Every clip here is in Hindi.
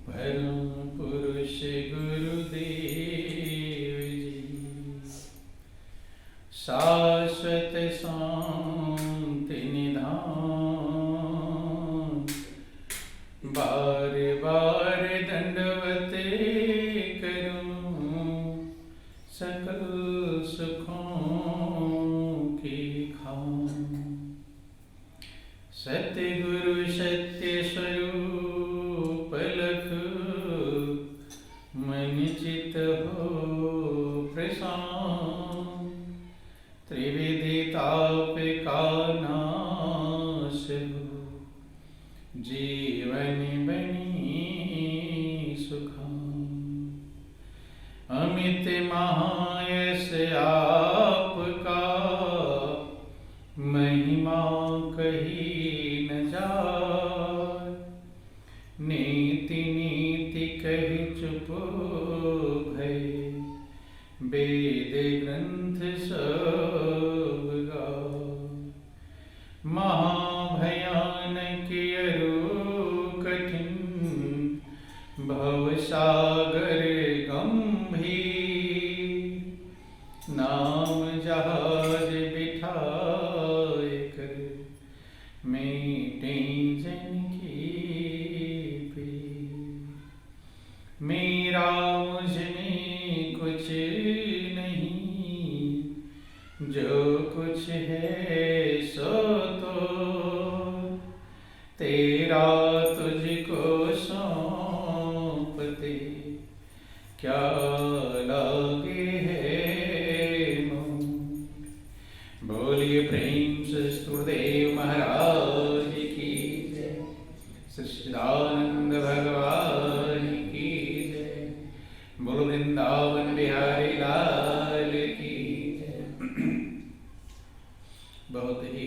परम पुरुष गुरुदेव जी शाश्वत शांति निधान बार बार दंडवत करूं सकल सुखों की खान सतगुरु सत्य स्वरूप लख मन चित हो प्रशांत त्रिविधि ताप का नाश हो जीवन बनी सुखान अमित महायश आपका महिमा कही न जाए नीति नीति कही चुप भय वेद ग्रंथ सब गाए महाभयानक अरु कठिन भवसागर गंभीर नाम जहाज बिठाए कर मेटे जन की पीर मेरा मुझ में कुछ नहीं जो कुछ है सो तो तेरा तुझको सौंपते क्या लागे है मोह बोलिए प्रेम से गुरुदेव महाराज की जय सच्चिदानंद भगवान की जय बोलो वृंदावन बिहारी लाल की जय। बहुत ही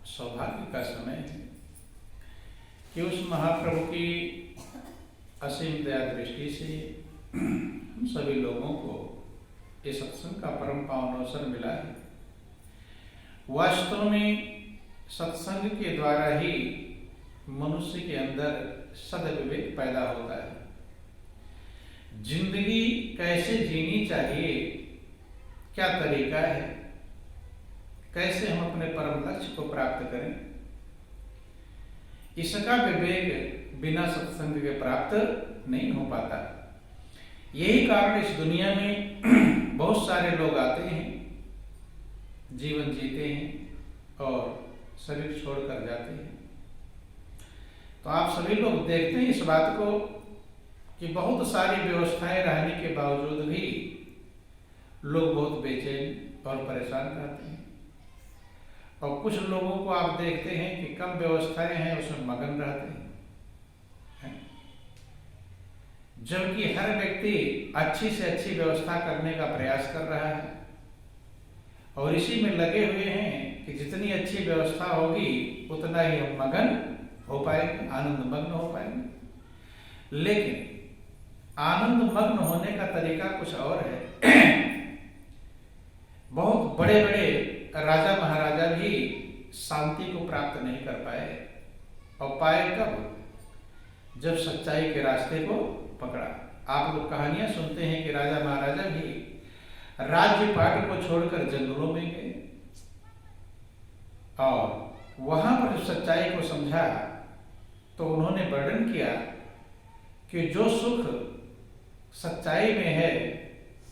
सौभाग्य का समय है कि उस महाप्रभु की असीम दया दृष्टि से हम सभी लोगों को इस सत्संग का परम पावन अवसर मिला है। वास्तव में सत्संग के द्वारा ही मनुष्य के अंदर सद्विवेक पैदा होता है। जिंदगी कैसे जीनी चाहिए, क्या तरीका है, कैसे हम अपने परम लक्ष्य को प्राप्त करें, इसका विवेक बिना सत्संग के प्राप्त नहीं हो पाता। यही कारण इस दुनिया में बहुत सारे लोग आते हैं, जीवन जीते हैं और शरीर छोड़कर जाते हैं। तो आप सभी लोग देखते हैं इस बात को कि बहुत सारी व्यवस्थाएं रहने के बावजूद भी लोग बहुत बेचैन और परेशान रहते हैं, और कुछ लोगों को आप देखते हैं कि कम व्यवस्थाएं हैं उसमें मगन रहते हैं, जबकि हर व्यक्ति अच्छी से अच्छी व्यवस्था करने का प्रयास कर रहा है और इसी में लगे हुए हैं कि जितनी अच्छी व्यवस्था होगी उतना ही हम मगन हो पाएंगे, आनंद मग्न हो पाएंगे। लेकिन आनंद मग्न होने का तरीका कुछ और है। बहुत बड़े बड़े राजा महाराजा भी शांति को प्राप्त नहीं कर पाए, और पाए कब? जब सच्चाई के रास्ते को पकड़ा। आप लोग कहानियां सुनते हैं कि राजा महाराजा भी राज्य पाट को छोड़कर जंगलों में गए और वहां पर जब सच्चाई को समझा तो उन्होंने वर्णन किया कि जो सुख सच्चाई में है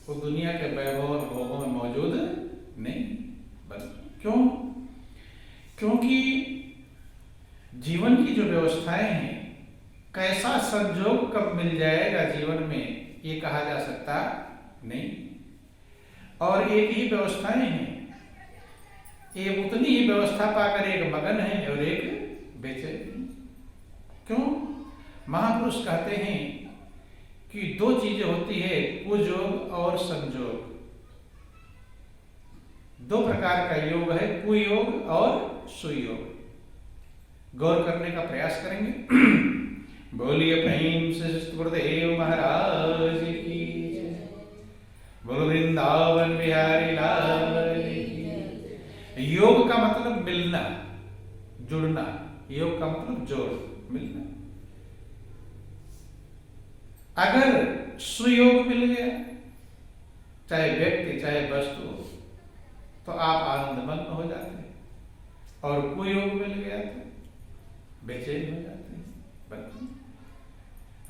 वो दुनिया के वैभव और भोगों में मौजूद नहीं। क्यों? क्योंकि जीवन की जो व्यवस्थाएं हैं, कैसा संजोग कब मिल जाएगा जीवन में ये कहा जा सकता नहीं। और एक ही व्यवस्थाएं हैं, ये उतनी ही व्यवस्था पाकर एक मगन है और एक बेचैन। क्यों? महापुरुष कहते हैं कि दो चीजें होती है, कुयोग और संयोग। दो प्रकार का योग है, कुयोग और सुयोग। गौर करने का प्रयास करेंगे। बोलिए प्रेम से गुरुदेव महाराज की जय। बोलो वृंदावन बिहारी लाल की। योग का मतलब मिलना, जुड़ना, योग का मतलब जोड़, मिलना। अगर सुयोग मिल गया, चाहे व्यक्ति चाहे वस्तु, तो आप आनंदमग्न हो जाते हैं, और कुयोग मिल गया तो बेचैन हो जाते हैं।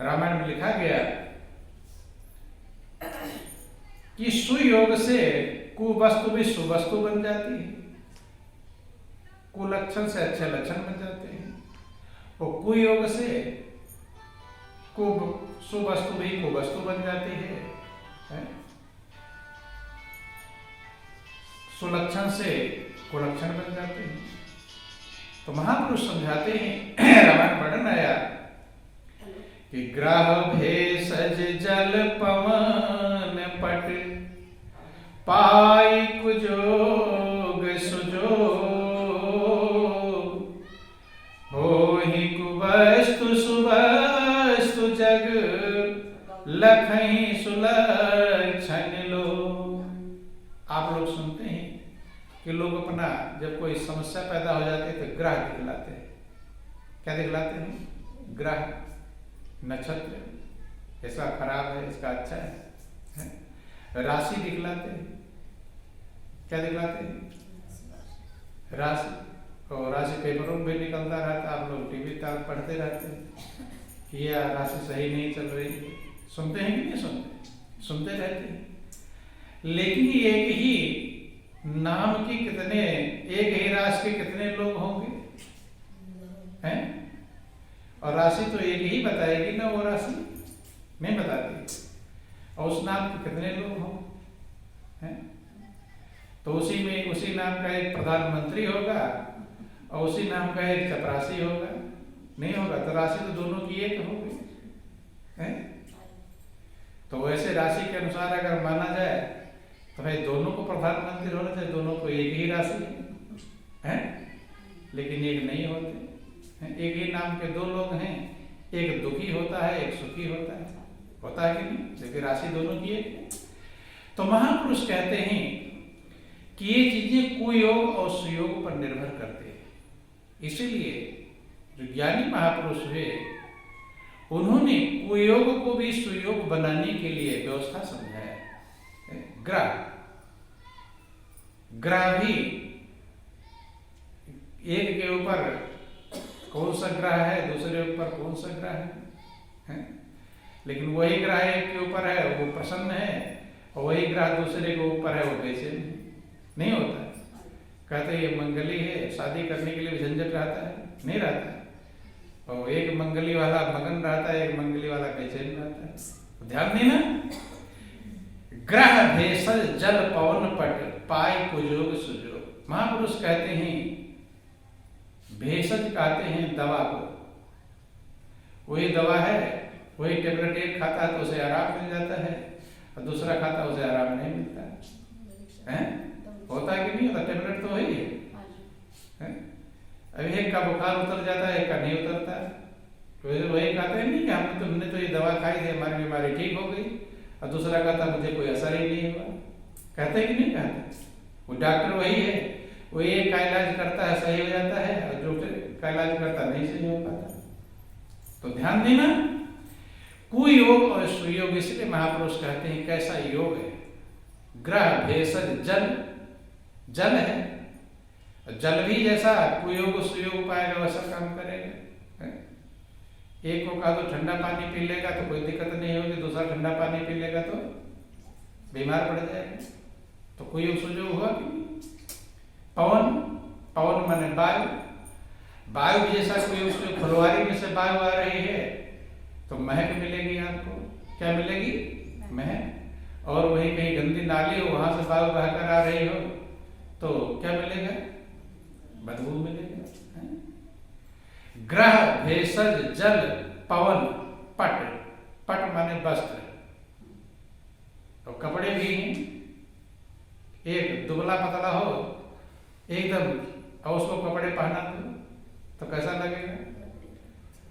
रामायण में लिखा गया कि सुयोग से कुवस्तु भी सुवस्तु बन जाती है, कुलक्षण से अच्छे लक्षण बन जाते हैं, और कुयोग से सुवस्तु भी कुवस्तु बन जाती है? सुलक्षण से कुलक्षण बन जाते हैं। तो महापुरुष समझाते हैं, रामायण वर्णन आया कि ग्रह भेषज जल पवन पट, पाई कुजोग सुजोग, होहि कुवस्तु सुवस्तु जग, लखहि सुलक्षण लो। आप लोग सुनते हैं कि लोग अपना जब कोई समस्या पैदा हो जाती है तो ग्रह दिखलाते हैं। क्या दिखलाते हैं? ग्रह, नक्षत्र, इसका खराब है, इसका अच्छा है? राशि दिखलाते हैं। क्या दिखलाते हैं? राशि। और राशि पेपरों में भी निकलता रहता, आप लोग टीवी तक पढ़ते रहते हैं कि यह राशि सही नहीं चल रही। सुनते हैं कि नहीं सुनते? सुनते रहते हैं। लेकिन एक ही नाम की कितने, एक ही राशि के कितने लोग होंगे? हैं? और राशि तो एक ही बताएगी ना, वो राशि नहीं बताती। और उस नाम के कितने लोग होंगे? हैं? तो उसी में उसी नाम का एक प्रधानमंत्री होगा और उसी नाम का एक चपरासी होगा? नहीं होगा। तो राशि तो दोनों की एक होगी। हैं? तो वैसे राशि के अनुसार अगर माना जाए तो भाई दोनों को प्रधानमंत्री होना चाहिए, दोनों को एक ही राशि है, लेकिन एक नहीं होते। एक ही नाम के दो लोग हैं, एक दुखी होता है, एक सुखी होता है। होता है कि नहीं? लेकिन राशि दोनों की एक है। तो महापुरुष कहते हैं कि ये चीजें कुयोग और सुयोग पर निर्भर करते हैं। इसीलिए जो ज्ञानी महापुरुष हुए, उन्होंने कुयोग को भी सुयोग बनाने के लिए व्यवस्था समझाया। ग्रह भी एक के ऊपर कौन सा ग्रह है, दूसरे ऊपर कौन सा ग्रह है? लेकिन वही ग्रह एक के ऊपर है वो प्रसन्न है, और वही ग्रह दूसरे के ऊपर है वो बेचैन है। नहीं होता है। कहते ये मंगली है, शादी करने के लिए झंझट रहता है? नहीं रहता है। और एक मंगली वाला मगन रहता है, एक मंगली वाला बेचैन रहता है। ध्यान देना, ग्रह भेषज जल पवन पट, पाई कुजोग सुजोग। महापुरुष कहते हैं, भेषज कहते हैं दवा को। वही दवा है, वही टेबलेट एक खाता है तो उसे आराम मिल जाता है, और दूसरा खाता उसे आराम नहीं मिलता है। होता है कि नहीं होता? टेबलेट तो वही है। अब एक का बुखार उतर जाता है, एक का नहीं उतरता है। तो वही कहते हैं नहीं कि तुमने तो ये दवा खाई थी, हमारी बीमारी ठीक हो गई, और दूसरा कहता मुझे कोई असर ही नहीं हुआ। कहते हैं कि नहीं कहते? वो डॉक्टर वही है, वो एक का इलाज करता है सही हो जाता है, और जो का इलाज करता नहीं सही हो पाता। तो ध्यान देना, कुयोग और सुयोग, इसलिए महापुरुष कहते हैं कैसा योग है। ग्रह भेषज जल, जल है, जल भी जैसा कुयोग सुयोग पाएगा वैसा काम करेगा। एक को कहा तो ठंडा पानी पी लेगा तो कोई दिक्कत नहीं होगी, दूसरा ठंडा पानी पी लेगा तो बीमार पड़ जाएगा। तो कुयोग सुयोग हुआ कि नहीं? पवन, पवन माने वायु, वायु भी जैसा कुयोग सुयोग, फुलवारी में से वायु आ रही है तो महक मिलेगी आपको। क्या मिलेगी? महक। और वही कहीं गंदी नाली हो, वहां से वायु बहकर आ रही हो तो क्या मिलेगा? बदबू मिलेगा। ग्रह भेषज जल पवन पट, पट माने वस्त्र, तो कपड़े भी हैं। एक दुबला पतला हो एकदम, और उसको कपड़े पहना तो कैसा लगेगा?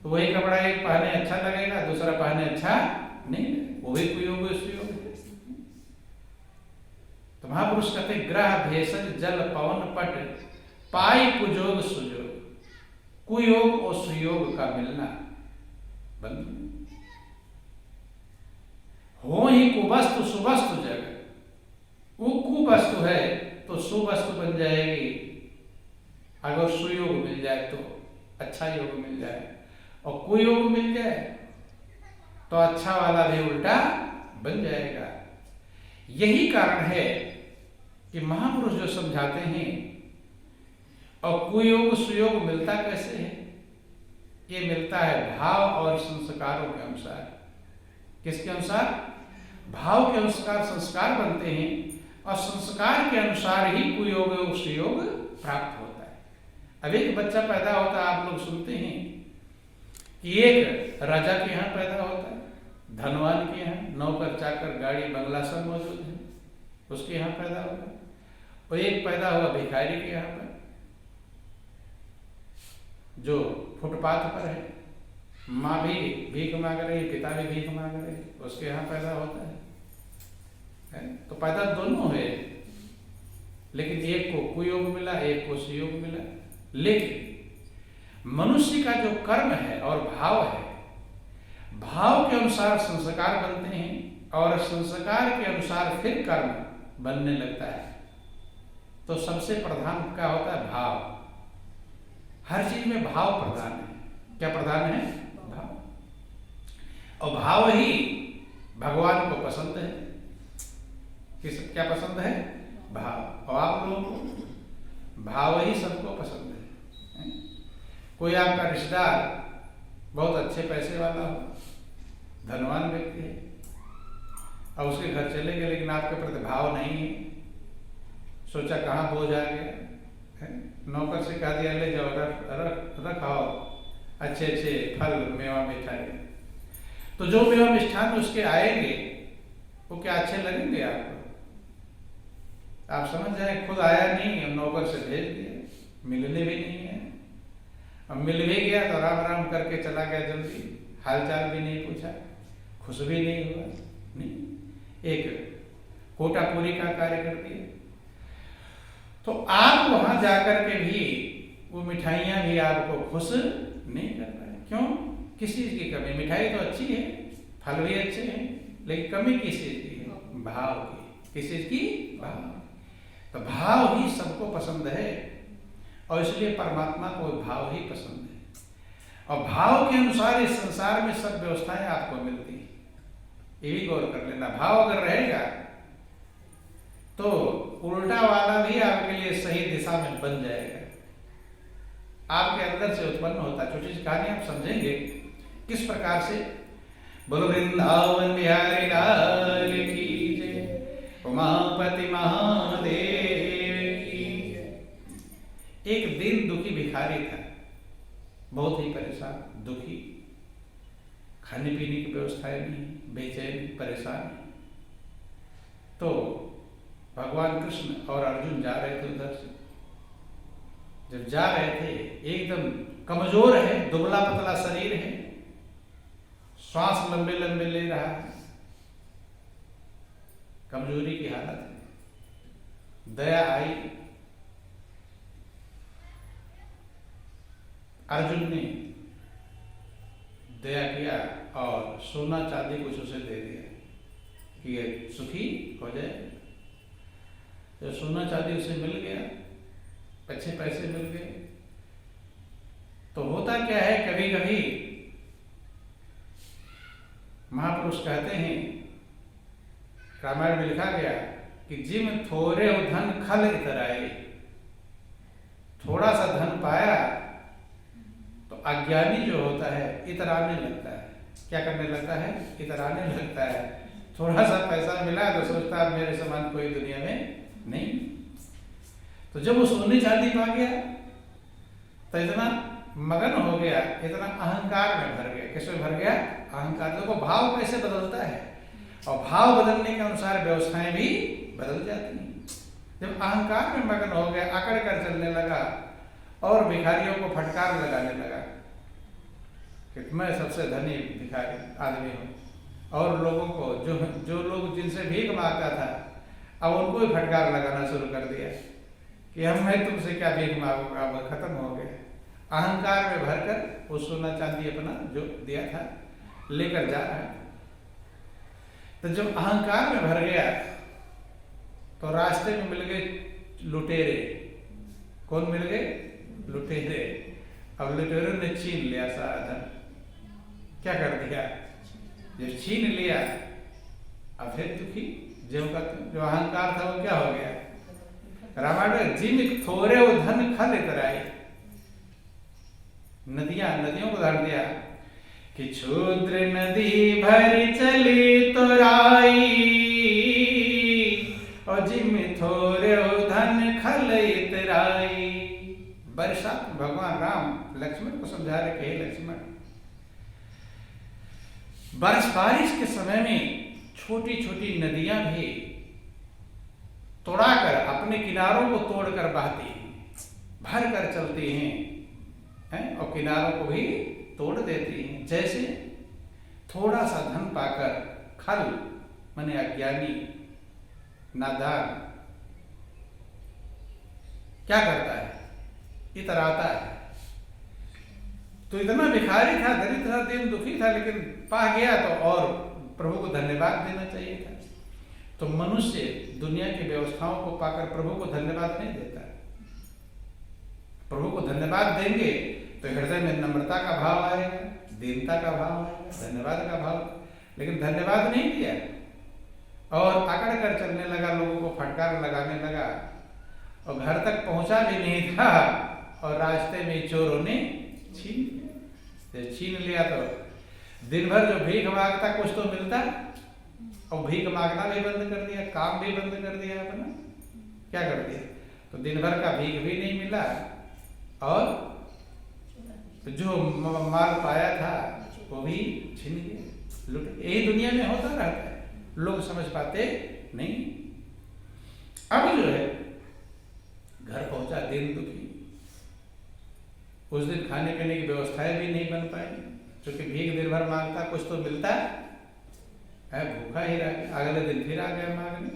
तो वही कपड़ा एक पहने अच्छा लगेगा, दूसरा पहने अच्छा नहीं, वो भी कुयोग सुयोग। तो महापुरुष कहते ग्रह भेषज जल पवन पट, पाई कुजोग सुजोग। कुयोग और सुयोग का मिलना बंद हो ही कुवस्तु सुवस्तु जगत। वो कुवस्तु है तो सुवस्तु बन जाएगी, अगर सुयोग मिल जाए तो अच्छा योग मिल जाए, और कुयोग मिल जाए तो अच्छा वाला भी उल्टा बन जाएगा। यही कारण है कि महापुरुष जो समझाते हैं, और कुयोग सुयोग मिलता कैसे है? ये मिलता है भाव और संस्कारों के अनुसार। किसके अनुसार? भाव के अनुसार संस्कार बनते हैं, और संस्कार के अनुसार ही कुयोग और सुयोग प्राप्त होता है। अब एक बच्चा पैदा होता है, आप लोग सुनते हैं कि एक राजा के यहाँ पैदा होता है, धनवान के यहाँ, नौकर चाकर गाड़ी बंगला सब मौजूद है, उसके यहाँ पैदा होगा। और एक पैदा हुआ भिखारी के यहाँ पर, जो फुटपाथ पर है, माँ भी भीख मांग रही, पिता भी भीख मांग रहे, उसके यहाँ पैदा होता है। तो पैदा दोनों है, लेकिन एक को कुयोग मिला, एक को सुयोग मिला। लेकिन मनुष्य का जो कर्म है और भाव है, भाव के अनुसार संस्कार बनते हैं, और संस्कार के अनुसार फिर कर्म बनने लगता है। तो सबसे प्रधान क्या होता है? भाव। हर चीज में भाव प्रधान है। क्या प्रधान है? भाव। और भाव ही भगवान को पसंद है। किस क्या पसंद है? भाव। और आप लोगों को भाव ही सबको पसंद है। कोई आपका रिश्तेदार बहुत अच्छे पैसे वाला हो, धनवान व्यक्ति है, और उसके घर चले गए, लेकिन आपके प्रति भाव नहीं है, सोचा कहाँ बोझ आ गया, नौकर से कहा दिया ले जाओ, रखाओ अच्छे अच्छे फल मेवा मिठाई। तो जो मेवा मिष्ठान उसके आएंगे वो क्या अच्छे लगेंगे आपको? आप समझ जाए, खुद आया नहीं, नौकर से भेज दिया, मिलने भी नहीं है। अब मिल भी गया तो राम राम करके चला गया, जल्दी हालचाल भी नहीं पूछा, खुश भी नहीं हुआ, नहीं, एक कोटा पूरी का कार्य कर दिया। तो आप वहां जाकर के भी वो मिठाइयां भी आपको खुश नहीं कर पाए। क्यों? किस चीज की कमी? मिठाई तो अच्छी है, फल भी अच्छे हैं, लेकिन कमी किस चीज की है? भाव की। किस चीज की? भाव। तो भाव ही सबको पसंद है, और इसलिए परमात्मा को भाव ही पसंद है। और भाव के अनुसार इस संसार में सब व्यवस्थाएं आपको मिलती हैं। ये भी गौर कर लेना। भाव अगर रहेगा तो उल्टा वाला भी आपके लिए सही दिशा में बन जाएगा, आपके अंदर से उत्पन्न होता है। छोटी सी कहानी आप समझेंगे किस प्रकार से। बोलो वृंदावन बिहारी लाल की जय, उमापति महादेव की जय। एक दिन दुखी भिखारी था, बहुत ही परेशान, दुखी, खाने पीने की व्यवस्थाएं नहीं, बेचैन, परेशान। तो भगवान कृष्ण और अर्जुन जा रहे थे उधर से। जब जा रहे थे, एकदम कमजोर है, दुबला पतला शरीर है, श्वास लंबे लंबे ले रहा है, कमजोरी की हालत है। दया आई, अर्जुन ने दया किया और सोना चांदी कुछ उसे दे दिया कि ये सुखी हो जाए। तो सोना चांदी उसे मिल गया, अच्छे पैसे मिल गए। तो होता क्या है, कभी कभी महापुरुष कहते हैं, रामायण में लिखा गया कि जिम थोड़े धन खल इतराए। थोड़ा सा धन पाया तो अज्ञानी जो होता है इतराने लगता है। क्या करने लगता है? इतराने लगता है। थोड़ा सा पैसा मिला तो सोचता है मेरे समान कोई दुनिया में नहीं। तो जब वो सोने चांदी पा गया तो इतना मगन हो गया, इतना अहंकार में भर गया। किसमें भर गया? अहंकार। देखो भाव कैसे बदलता है, और भाव बदलने के अनुसार व्यवस्थाएं भी बदल जाती हैं। जब अहंकार में मगन हो गया, अकड़ कर चलने लगा और भिखारियों को फटकार लगाने लगा कि मैं सबसे धनी भिखारी आदमी हूँ, और लोगों को जो लोग जिनसे भीख मांगता था अब उनको भी फटकार लगाना शुरू कर दिया कि हम मैं तुमसे क्या भीख मांगूंगा, अब खत्म हो गया। अहंकार में भरकर वो सोना चांदी अपना जो दिया था लेकर जा रहा था। तो जब अहंकार में भर गया तो रास्ते में मिल गए लुटेरे। कौन मिल गए? लुटेरे। अब लुटेरों ने छीन लिया सारा धन। क्या कर दिया? जब छीन लिया अब फिर दुखी जो अहंकार था वो क्या हो गया? रामायण जिन थोड़े वो धन खा लेकर आए। नदियों को उदाहरण दिया कि क्षुद्र नदी भरी चली तो राई और जिम थोड़े धन खलइत राई। बरसात भगवान राम लक्ष्मण को समझा रहे कि हे लक्ष्मण, बारिश के समय में छोटी छोटी नदियां भी तोड़ाकर अपने किनारों को तोड़कर बहती हैं, भर कर चलती हैं और किनारों को भी तोड़ देती हैं। जैसे थोड़ा सा धन पाकर खल माने अज्ञानी नादान क्या करता है? इतराता है। तो इतना भिखारी था, दरिद्र था, दिन दुखी था, लेकिन पा गया तो और प्रभु को धन्यवाद देना चाहिए था। तो मनुष्य दुनिया की व्यवस्थाओं को पाकर प्रभु को धन्यवाद नहीं देता। प्रभु को धन्यवाद देंगे तो हृदय में नम्रता का भाव आएगा, दीनता का भाव आएगा, धन्यवाद का भाव। लेकिन धन्यवाद नहीं दिया और अकड़ कर चलने लगा, लोगों को फटकार लगाने लगा और घर तक पहुंचा भी नहीं था और रास्ते में चोरों ने छीन लिया। तो दिन भर जो भीख मांगता कुछ तो मिलता और भीख मांगना भी बंद कर दिया, काम भी बंद कर दिया अपना। क्या कर दिया? तो दिन भर का भीख भी नहीं मिला और जो माल पाया था वो भी छीन गया, लूट। यही दुनिया में होता रहता है, लोग समझ पाते नहीं। अब जो है घर पहुंचा दिन दुखी। उस दिन खाने पीने की व्यवस्थाएं भी नहीं बन पाई, क्योंकि भीख दिन भर मांगता कुछ तो मिलता है, भूखा ही रह गया। अगले दिन फिर आ गया मांगने।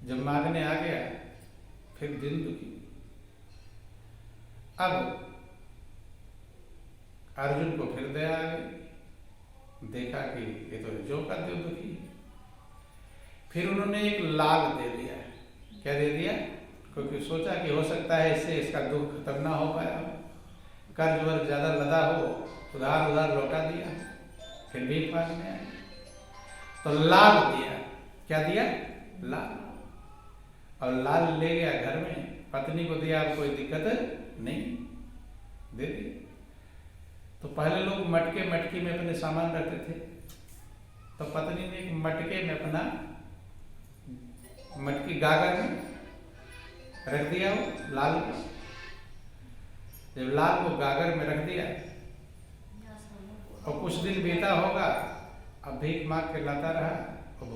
जब मांगने आ गया फिर दिन दुखी। अब अर्जुन को फिर दया आ गई, देखा कि ये तो जो का जो दुखी। फिर उन्होंने एक लाल दे दिया। क्या दे दिया? क्योंकि सोचा कि हो सकता है इससे इसका दुख खत्म ना हो पाया, कर्ज वर्ज ज्यादा लदा हो, उधार लौटा दिया। फिर भी मांगने आए तो लाल दिया। क्या दिया? लाल। और लाल ले गया घर में, पत्नी को दिया, अब कोई दिक्कत नहीं, दे दिया। तो पहले लोग मटकी में अपने सामान रखते थे, तो पत्नी ने एक मटके में अपना मटकी गागर में रख दिया वो लाल को। जब लाल को गागर में रख दिया और कुछ दिन बीता होगा, अब भीख मांग के लाता रहा और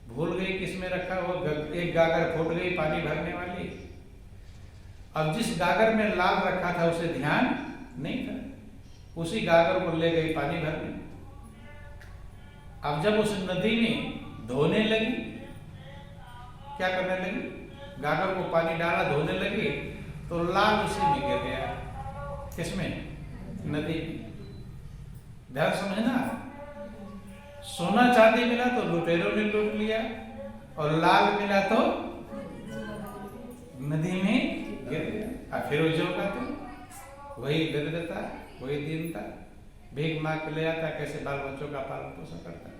भूल गई किस में रखा वो। एक गागर फूट गई पानी भरने वाली। अब जिस गागर में लाल रखा था उसे ध्यान नहीं था, उसी गागर को ले गई पानी भरने। अब जब उस नदी में धोने लगी, क्या करने लगी? गागर को पानी डाला, धोने लगी तो लाल उसी में गिर गया। किसमें? नदी में। ध्यान समझना, सोना चांदी मिला तो लुटेरों ने लूट लिया और लाल मिला तो नदी में गिर गया। फिर वो जो का तो वही दरिद्रता, वही दीनता, भीख मांग के ले आता, कैसे बाल बच्चों का पालन पोषण करता,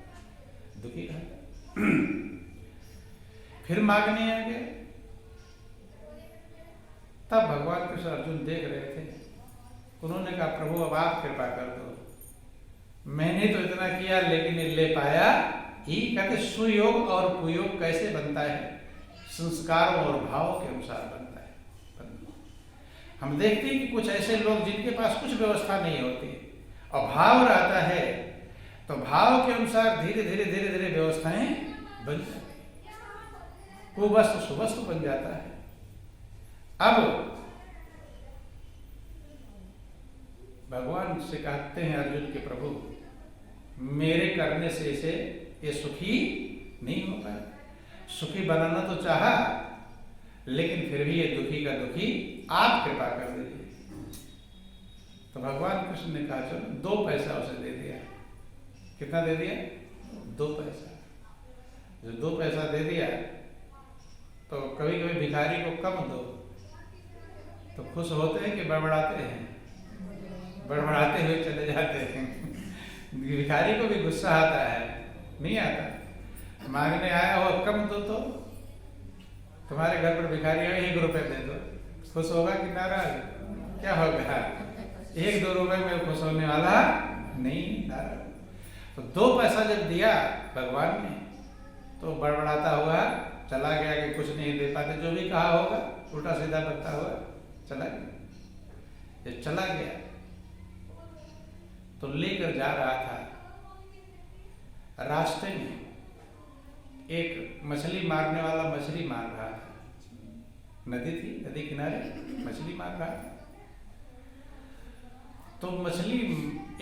दुखी रहता। फिर मांगने आ गए। तब भगवान कृष्ण अर्जुन देख रहे थे। उन्होंने कहा प्रभु अब आप कृपा कर दो, मैंने तो इतना किया लेकिन ले पाया ही। कहते सुयोग और कुयोग कैसे बनता है? संस्कारों और भाव के अनुसार बनता है। हम देखते हैं कि कुछ ऐसे लोग जिनके पास कुछ व्यवस्था नहीं होती और भाव रहता है, तो भाव के अनुसार धीरे धीरे व्यवस्थाएं बन जाती है, कुवस्तु सुवस्तु बन जाता है। अब भगवान से कहते हैं अर्जुन के प्रभु, मेरे करने से इसे ये सुखी नहीं हो पाया। सुखी बनाना तो चाहा, लेकिन फिर भी ये दुखी का दुखी आप कृपा कर दीजिए। तो भगवान कृष्ण ने कहा चलो 2 पैसा उसे दे दिया। कितना दे दिया? 2 पैसा। जो 2 पैसा दे दिया तो कभी कभी भिखारी को कम दो तो खुश होते हैं कि बड़बड़ाते हैं? बड़बड़ाते हुए चले जाते हैं। भिखारी को भी गुस्सा आता है? नहीं आता। मांगने आया हो कम दो तो तुम्हारे घर पर भिखारी है 1 रुपए दे दो, खुश होगा कि नाराज? क्या होगा? 1-2 रुपए में खुश होने वाला नहीं, नाराज। तो 2 पैसा जब दिया भगवान ने तो बड़बड़ाता हुआ चला गया कि कुछ नहीं दे पाते, जो भी कहा होगा उल्टा सीधा करता हुआ चला गया। जब चला गया तो लेकर जा रहा था, रास्ते में एक मछली मारने वाला मछली मार रहा था। नदी थी, नदी किनारे मछली मार रहा था। तो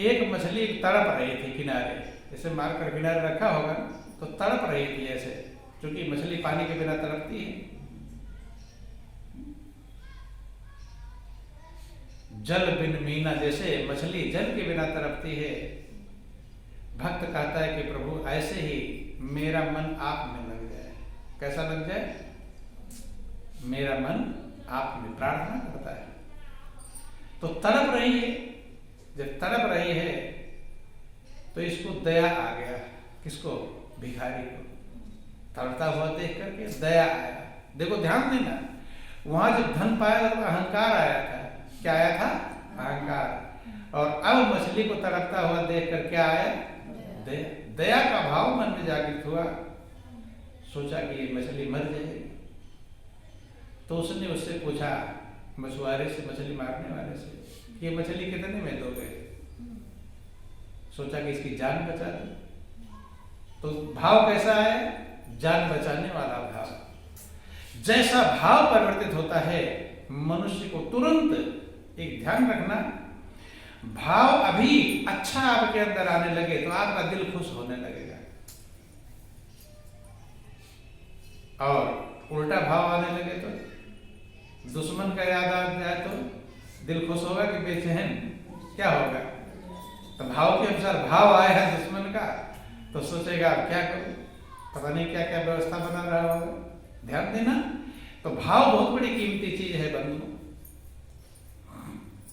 एक मछली तड़प रही थी किनारे, ऐसे मारकर किनारे रखा होगा तो तड़प रही थी ऐसे, क्योंकि मछली पानी के बिना तड़पती है। जल बिन मीना, जैसे मछली जल के बिना तड़पती है, भक्त कहता है कि प्रभु ऐसे ही मेरा मन आप में लग जाए। कैसा लग जाए? मेरा मन आप में, प्रार्थना करता है। तो तड़प रही है, जब तड़प रही है तो इसको दया आ गया। किसको? भिखारी को। तड़पता हुआ देख करके दया आया। देखो ध्यान देना, वहां जब धन पाया तो अहंकार आया था। क्या आया था? अहंकार। और अब मछली को तड़पता हुआ देख कर क्या आया? दया। दया का भाव मन में जागृत हुआ। सोचा कि ये मछली मर जाएगी। तो उसने उससे पूछा, मछुआरे से, मछली मारने वाले से, ये मछली कितने में दोगे? सोचा कि इसकी जान बचा दो। तो भाव कैसा है? जान बचाने वाला भाव। जैसा भाव परिवर्तित होता है मनुष्य को तुरंत, एक ध्यान रखना, भाव अभी अच्छा आपके अंदर आने लगे तो आपका दिल खुश होने लगेगा, और उल्टा भाव आने लगे तो, दुश्मन का याद आ जाए तो दिल खुश होगा कि बेचैन? क्या होगा? तो भाव के अनुसार भाव आया है दुश्मन का तो सोचेगा अब क्या करूं, पता नहीं क्या क्या व्यवस्था बना रहा होगा। ध्यान देना, तो भाव बहुत बड़ी कीमती चीज है बंधु।